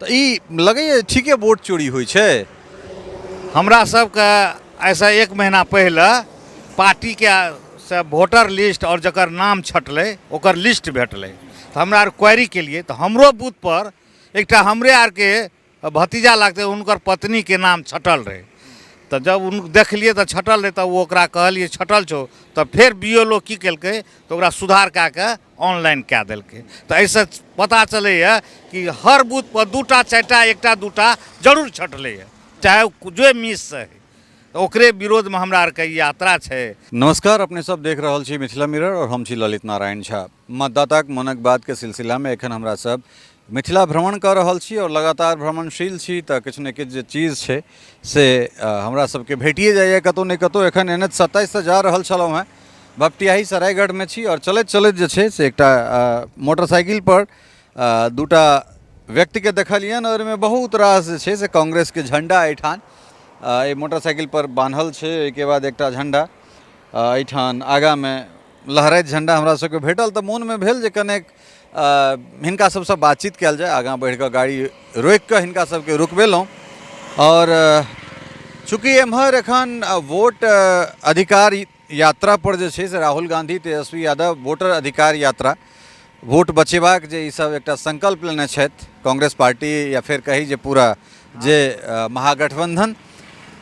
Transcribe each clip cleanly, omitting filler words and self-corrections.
तो ई लगैए ठीके वोट चोरी होइ छै। हमरा सबके ऐसा एक महीना पहले पार्टी के से वोटर लिस्ट और जकर नाम छटलै ओकर लिस्ट भेटलै तो हमरा आर क्वेरी केलिए तो हमरो बूथ पर एकटा हमरे आर के भतीजा लगते उनकर पत्नी के नाम छटल रहे। तो जब उन देखलिए तो छटल रहे तब ओकरा कहलिए छटल छो तो फिर बीएलओ की केलकै तो ओकरा सुधार कऽ के ऑनलाइन कऽ देलकै। तो ऐसे पता चलैए कि हर बूथ पर दूटा चारिटा एकटा दूटा जरूर छटलैए चाहे जो मिस से है। तो ओकरे विरोध में हमरा आर के यात्रा छै। नमस्कार, अपने सब देख रहल छी मिथिला मिरर और हम छी ललित नारायण झा। मतदाताक मनक बात के सिलसिला में एखन हमरा सब मिथिला भ्रमण कर रहल छी और लगातार भ्रमणशील छी तो किछु ने किछु जे चीज छै से हमरा सबके भेटिए जाइए कतौ ने कतौ। एखन NH 27 से जा रहल छलहुँ हैं, भपटियाही सरायगढ़ में छी और चलैत चलैत जे छै से एकटा मोटरसाइकिल पर दूटा व्यक्ति के देखलियन और में बहुत रास जे छै से कांग्रेस के झंडा एठान मोटरसाइकिल पर बान्हल छै। एहिके बाद एकटा झंडा एठान आगा में लहराइत झंडा हमरा सबके भेटल तो मोन में भेल जे कनेक हिनका सबसे बातचीत कयल जाए। आगाँ बढ़ि कऽ गाड़ी रोकि कऽ हिनका सबके रुकबेलहुँ और चूँकि एम्हर एखन वोट अधिकार यात्रा पर जे छै से राहुल गांधी तेजस्वी यादव वोटर अधिकार यात्रा वोट बचेबाक जे ई सब एकटा संकल्प लेने छथि कांग्रेस पार्टी या फिर कही जे पूरा जे महागठबंधन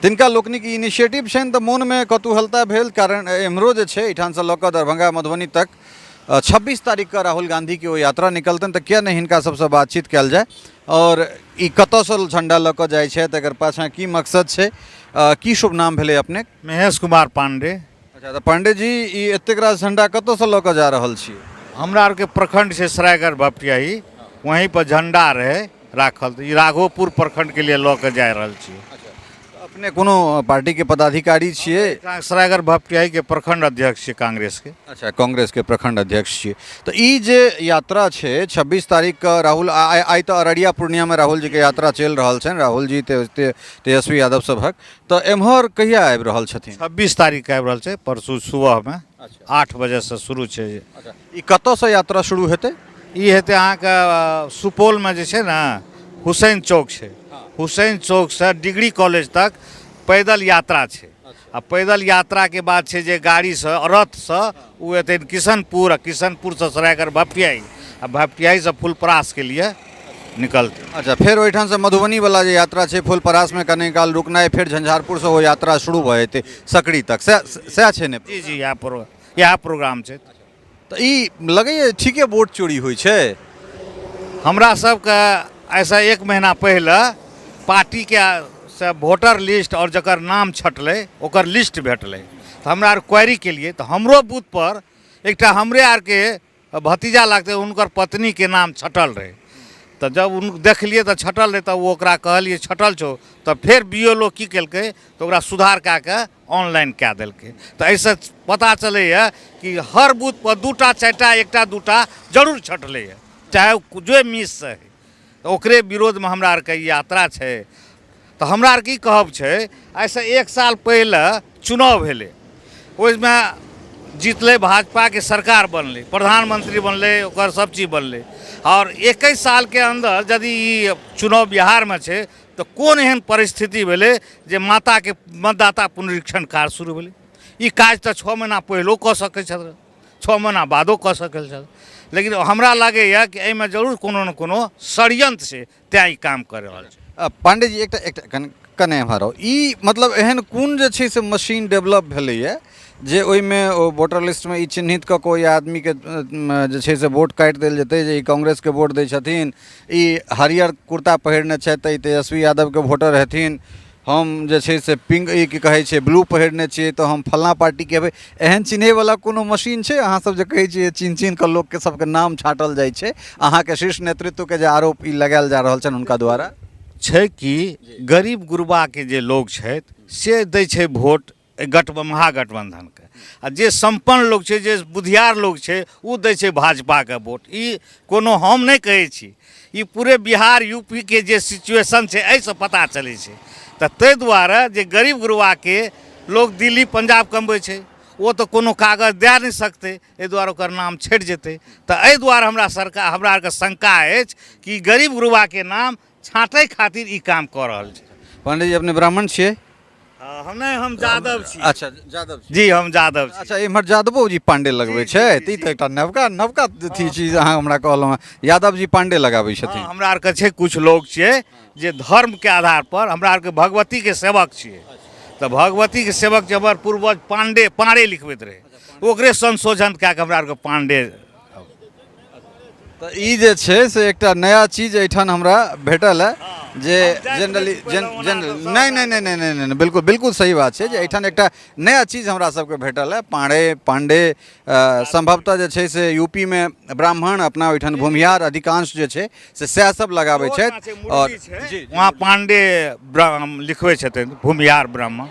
तिनका लोकनिक इनिशिएटिव छनि तऽ मोन में कौतूहलता भेल। कारण एम्हरो जे छै एहिठाम से लऽ कऽ दरभंगा मधुबनी तक 26 तारीख का राहुल गांधी के वो यात्रा निकलतन तो क्या नहीं हिनका सबसे बातचीत कयल जाए और ई कतऽसँ झंडा लऽ कऽ जाइ छै तकर पाछाँ की मकसद छै, की शुभ नाम भेलै अपने? महेश कुमार पांडे। अच्छा, तो पांडे जी ई एतेक रास झंडा कतऽसँ लऽ कऽ जा रहल छियै? हमरा आर के प्रखंड से सरायगढ़ भपटियाही वहीं पर झंडा रहे राखल तो ई राघोपुर प्रखंड के लिए लऽ के जा रहल छियै। अपने कोनो पार्टी के पदाधिकारी छियै? सरायगढ़ भपटियाही के प्रखंड अध्यक्ष छियै कांग्रेस के। अच्छा, कांग्रेस के प्रखंड अध्यक्ष छियै। तो ई जे यात्रा छै 26 तारीख का राहुल आइ तो अररिया पूर्णिया में राहुल जी के यात्रा चलि रहल छनि, राहुल जी तेजस्वी यादव सभक। तो एम्हर कहिया आबि रहल छथिन? 26 तारीख के आबि रहल छै, परसू सुबह में 8 बजे से शुरू छै। ई कतऽसँ यात्रा शुरू हेतै? ई हेतै अहाँके सुपौल में जे छै ने हुसैन चौक छै, हुसैन चौक से डिग्री कॉलेज तक पैदल यात्रा छै। आ पैदल यात्रा के बाद छै जे गाड़ी से रथ से वो एतै किशनपुर आ किशनपुर से सरायगढ़ भपटियाही आ भपटियाही से फुलपरास के लिए निकलते। अच्छा, फिर ओहिठाम से मधुबनी वाला जे यात्रा छै फुलपरास में कने काल रुकनाइ, फिर झंझारपुर से वो यात्रा शुरू भऽ जेतै सकड़ी तक, सएह छै ने? जी जी, यह प्रोग्राम छै। तो ई लगैए ठीके वोट चोरी होइ छै। हमरा सबके ऐसा एक महीना पहले पार्टी के से वोटर लिस्ट और जकर नाम छटलै ओकर लिस्ट भेटलै तो हमरा आर क्वेरी केलिए तो हमरो बूथ पर एकटा हमरे आर के भतीजा लगते उनकर पत्नी के नाम छटल रहे। तो जब उन देखलिए तो छटल रहे तब ओकरा कहलिए छटल छो तो फिर बीएलओ की केलकै तो ओकरा सुधार कऽ के ऑनलाइन कऽ देलकै। तो ऐसे पता चलैए कि हर बूथ पर दूटा चारिटा एकटा दूटा जरूर छटलैए चाहे जो मिस से है। तो ओकरे विरोध में हमरा आर के यात्रा छै। तो हमरा आर की कहब छै, ऐसे एक साल पहले चुनाव भेलै, उसमें जीतलै भाजपा के सरकार बनलै, प्रधानमंत्री बनलै, ओकर सब चीज बनलै और 21 साल के अंदर यदि ई चुनाव बिहार में छै तो कोन एहन परिस्थिति भेलै जे माता के मतदाता पुनरीक्षण कार्य शुरू भेलै। ई काज तो 6 महीना पहिलो कऽ सकै छथि, 6 महीना बादो कऽ सकै छथि, लेकिन हमरा लागैए कि एहिमे जरूर कोनो ने कोनो षड्यंत्र छै तेँ ई काम कऽ रहल छै। पांडे जी एकटा कने एम्हर ई मतलब एहन कोन जे छै से मशीन डेवलप भेलैए जे ओहिमे वोटर लिस्ट में ई चिन्हित कऽ कोई आदमी के जे छै से वोट काटि देल जेतै जे ई कांग्रेस के वोट दै छथिन, ई हरियर कुर्ता पहिरने छथि तऽ ई तेजस्वी यादव के वोटर हेथिन, हम जे छै से पिंक ई की कहै छै ब्लू पहिरने छियै तो हम फलना पार्टी के हेबै। एहन चिन्हैवला कोनो मशीन छै? अहाँ सब जे कहै छियै चिन्ह चिन्ह कऽ लोकके सबके नाम छाँटल जाइ छै, अहाँके शीर्ष नेतृत्व के जे आरोप ई लगायल जा रहल छनि हुनका द्वारा छै कि गरीब गुरबा के जे लोग छथि से दै छै वोट महागठबंधन के, आ जे संपन्न लोग छै जे बुधियार लोग छै ओ दै छै भाजपा के वोट। ई कोनो हम नहीं कहै छी, ई पूरे बिहार यूपी के जे सिचुएशन छै एहिसँ पता चलै छै। तऽ ताहि दुआरे जे गरीब गुरबा के लोग दिल्ली पंजाब कमबै छै वो तो कोनो कागज दे नहीं सकते, एहि दुआरे ओकर नाम छटि जेतै। तऽ एहि दुआरे हमरा आरके शंका अछि कि गरीब गुरबा के नाम छाँटै खातिर ई काम कऽ रहल छै। पांडे जी अपने ब्राह्मण छियै? हम नहीं, हम यादव छी। अच्छा यादव छी। जी हम यादव छी। अच्छा इम्हर यादवो जी पांडे लगबै छै तऽ ई तऽ एकटा नवका नवका अथी चीज अहाँ हमरा कहलहुँ हँ। यादव जी पांडे लगाबै छथिन। हाँ, हमरा आरके छै कुछ लोग छियै जे धर्मके आधार पर हमरा आरके भगवतीके सेवक छियै। तऽ भगवतीके सेवक जे हमर पूर्वज पांडे लिखबैत रहे, ओकरे संशोधन कए कऽ हमरा आरके पांडे। तऽ ई जे छै से एकटा नया चीज एहिठाम हमरा भेटल है जे जनरली नहीं बिल्कुल बिल्कुल सही बात छै जे एहिठाम एकटा नया चीज हमरा सबके भेटल है। पांडे संभवतः जे छै से यूपी में ब्राह्मण अपना ओहिठाम भूमिहार अधिकांश जे छै से सएह सब लगाबै छथि। और वहाँ पांडे लिखबै छथिन भूमिहार ब्राह्मण।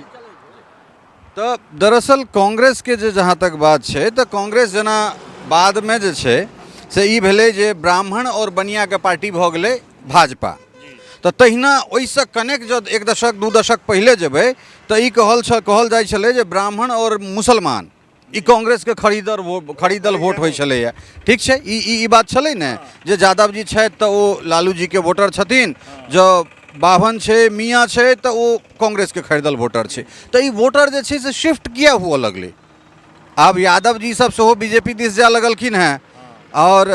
तो दरअसल कांग्रेस के जे जहाँ तक बात छै तऽ कांग्रेस जेना बाद में जे छै से ई भेलै जे ब्राह्मण और बनिया के पार्टी भऽ गेलै भाजपा। तऽ तहिना ओहिसँ कनेक जब 1 दशक 2 दशक पहिले जेबै तऽ ई कहल जाइ छलै जे ब्राह्मण और मुसलमान ई कांग्रेस के खरीदल वोट होइ छलैया। ठीक छै, ई बात छलै ने जे यादव जी छथि तऽ ओ लालू जी के वोटर छथिन, जो बाभन छै मियाँ छै तऽ ओ कांग्रेस के खरीदल वोटर छै। तऽ ई वोटर जे छै से शिफ्ट किया हुआ लगलै? आब यादव जी सब सेहो बीजेपी दिस जाए लगलखिन हैं और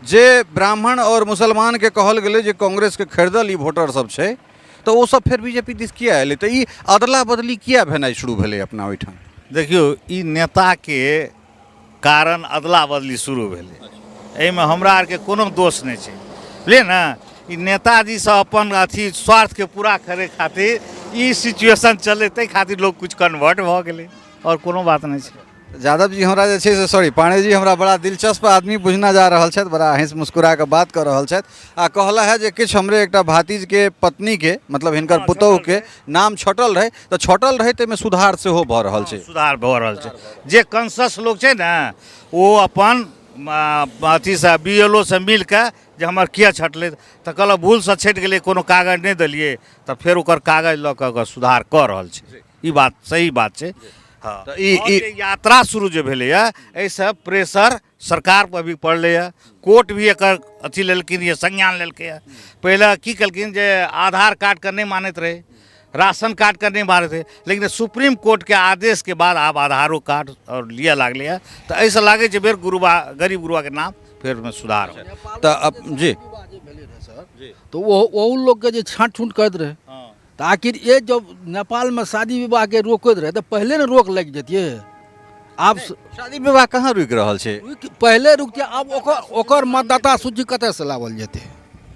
जे ब्राह्मण और मुसलमान के कहल गेलै जे कांग्रेस के खरीदल ई वोटर सब छै तऽ ओ सब फिर बीजेपी दिस किया एलै? तऽ ई अदला बदली किया भेनाइ शुरू भेलै अपना ओहिठाम? देखियौ ई नेताके कारण अदला बदली शुरू भेलै, एहिमे हमरा आरके कोनो दोष नहि छै, बुझलियै ने। ई नेताजी सब अपन अथी स्वार्थके पूरा करे खातिर ई सिचुएशन चलै, ताहि खातिर लोग कुछ कन्वर्ट भऽ गेलै, और कोनो बात नहीं छै। यादव जी हमरा जे छै से सॉरी पांडे जी हमरा बड़ा दिलचस्प आदमी बुझना जा रहल छथि, बड़ा हंस मुस्कुरा के बात कर रहल छथि आ कहला है जे किछु हमरे एकटा भातीज के पत्नी के मतलब हिनकर पुतोह के नाम छटल रहे तऽ छटल रहे ताहिमे सुधार सेहो भऽ रहल छै। सुधार भऽ रहल छै। जे कॉन्शस लोग छै ने ओ अपन अथी से BLO से मिल के जे हमर किया छटलै तऽ कहलक भूल से छटि गेलै, कोनो कागज नहीं दिलिए, तऽ फिर ओकर कागज लऽ कऽ सुधार कऽ रहल छै। ई बात सही बात छै। हाँ, तो यात्रा शुरू जो भेलै एहिसँ प्रेशर सरकार पर भी पड़लै है। कोर्ट भी एकर अथी लेलखिन ये, संज्ञान लेलकै है। पहले की केलखिन जे आधार कार्ड के नहीं मानैत रहे, राशन कार्ड के नहीं मानैत रहे, लेकिन सुप्रीम कोर्ट के आदेश के बाद आब आधारो कार्ड और लिया लागलै है। तो ऐसा लागे छै बेर गरीब गुरुआ के नाम फिर में सुधार हो। तो अब जी तो वो लोग के जे छाँट छूट करते रहे तो आखिर ये जब नेपाल में शादी विवाह के रोकते रहे तो पहले ने रोक लग जतिये। आब शादी विवाह कहाँ रुक रहल छै? पहले रुकते, अब ओकर मतदाता सूची कतऽ से लावल जेते?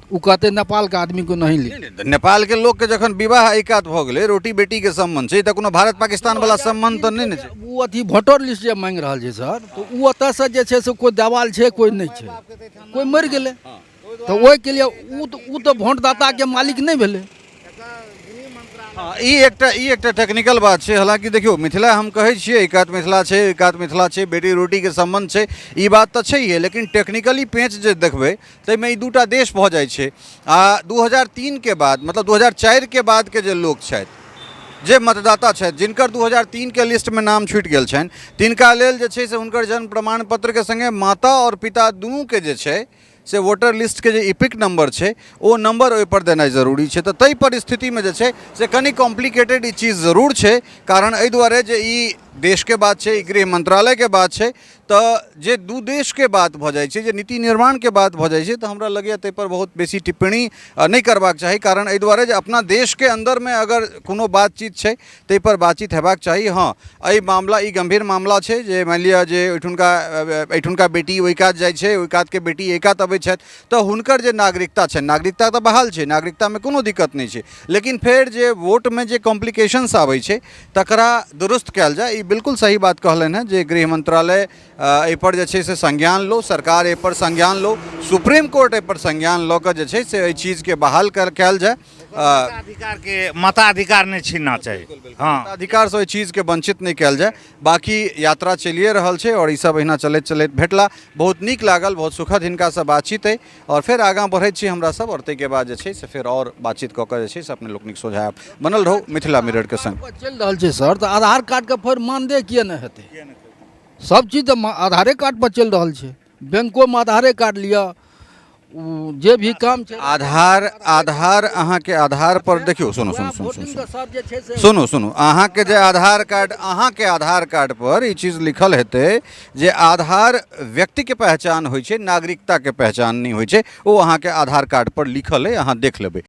उ कहते नेपाल के आदमी को नहीं ली। नेपाल के लोग के जखन विवाह एकात भऽ गेलै, रोटी बेटी के संबंध छै, तऽ कोनो भारत पाकिस्तान वाला संबंध तऽ नहीं छै। वो अथी वोटर लिस्ट जे मांग रहल छै सर, तो उ ओतऽ से जे छै से कोई देवाल छै कोई नहीं छै, कोई मर गेलै तो ओहि के लिए उ तो वोटदाता के मालिक नहीं भेलै। हाँ, ई एकटा टेक्निकल बात छै। हालांकि देखियो मिथिला हम कहै छियै एकात मिथिला छै, एकात मिथिला छै, बेटी रोटी के संबंध छै, ई बात तऽ छैहे, लेकिन टेक्निकली पेंच जे देखबै ताहिमे ई दूटा देश भऽ जाइ छै। आ 2003 के बाद मतलब 2004 के बाद के जे लोग छथि, जे मतदाता छथि जिनकर 2003 के लिस्ट में नाम छूटि गेल छनि, तिनका लेल जे छै से हुनकर जन्म प्रमाण पत्र के संगे माता और पिता दुनू के जे छै से वोटर लिस्ट के जे इपिक नंबर छै ओ नंबर ओहि पर देनाइ जरूरी छै। तऽ ताहि परिस्थिति में जे छै से कनी कॉम्प्लिकेटेड ई चीज जरूर छै, कारण एहि दुआरे जे ई देश के बात छै, ई गृह मंत्रालय के बात छै, तऽ जे दू देश के बात भऽ जाइ छै, जे नीति निर्माण के बात भऽ जाइ छै, तऽ हमरा लगैए ताहि पर बहुत बेसी टिप्पणी नहीं करबाक चाही। कारण एहि दुआरे जे अपना देश के अंदर में अगर कोनो बातचीत छै ताहि पर बातचीत हेबाक चाही। हाँ, एहि मामला ई गंभीर मामला छै जे मानि लिअ जे एहिठुनका बेटी ओहि कात जाइ छै, ओहि कात के बेटी एहि कात अबै छथि, तऽ हुनकर जे नागरिकता छै, नागरिकता तऽ बहाल छै, नागरिकता में कोनो दिक्कत नहीं छै, लेकिन फेर जे वोट में जे कॉम्प्लिकेशंस आबै छै तकरा दुरुस्त कयल जाय। ई बिल्कुल सही बात कहलनि हैं जे गृह मंत्रालय एहि पर जे छै से संज्ञान लो, सरकार एहि पर संज्ञान लो, सुप्रीम कोर्ट एहि पर संज्ञान लऽ कऽ जे छै से एहि चीज के बहाल कयल जाय। मताधिकार नहीं छीनना चाहिए। हाँ, अधिकार से ओहि चीज के वंचित नहीं कयल जाय। बाकी यात्रा चलिए रहल छै और ई सब अहिना चलैत चलैत भेटला, बहुत नीक लागल, बहुत सुखद हिनका से बातचीत है और फिर आगाँ बढ़ैत छी हमरा सब, और ताहिके बाद जे छै से फिर और बातचीत कऽ कऽ जे छै से अपने लोकनिक सोझायब। बनल रहू मिथिला मिरर के संग। चलि रहल छै सर, तऽ आधार कार्ड के फिर मानदेय किया नहीं हेतै? सब चीज तो आधारे कार्ड पर चल रहा है। बैंकों में आधारे कार्ड लिया, जे भी काम छै आधार अहाँके आधार पर देखियो सुनो सुनो सुनो वोटिंग सुनो के सर जे छै से सुनू सुनू अहाँके जे आधार कार्ड पर ई चीज लिखल हेतै जे आधार व्यक्ति के पहचान होइ छै, नागरिकता के पहचान नहीं होइ छै, ओ अहाँके आधार कार्ड पर लिखल है, अहाँ देख लेबै।